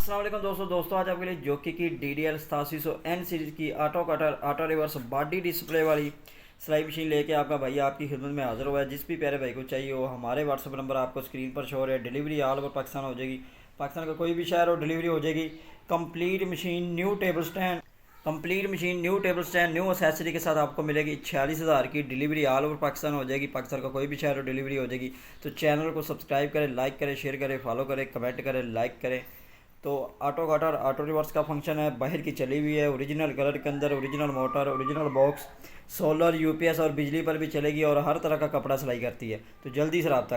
अस्सलाम वालेकुम दोस्तों आज आपके लिए जोकी की DDL 8700N सीरीज़ की auto cutter auto reverse body display वाली सिलाई मशीन लेके आपका भाई आपकी खिदमत में हाजिर हुआ है। जिस भी प्यारे भाई को चाहिए वो हमारे व्हाट्सअप नंबर आपको स्क्रीन पर शो हो रहा है। डिलीवरी ऑल ओवर पाकिस्तान हो जाएगी। पाकिस्तान का कोई भी शहर हो डिलीवरी हो जाएगी। Complete machine new table stand new accessory के साथ आपको मिलेगी 46,000 की। डिलीवरी ऑल ओवर पाकिस्तान हो जाएगी। पाकिस्तान का कोई भी शहर हो डिलीवरी हो जाएगी। तो चैनल को सब्सक्राइब करें, लाइक करें, शेयर करें, फॉलो करें, कमेंट करें, लाइक करें। तो ऑटो कटर ऑटो रिवर्स का फंक्शन है, बाहर की चली हुई है, ओरिजिनल कलर के अंदर, original motor, original box, solar, UPS और बिजली पर भी चलेगी और हर तरह का कपड़ा सिलाई करती है। तो जल्दी से रब्ता करें।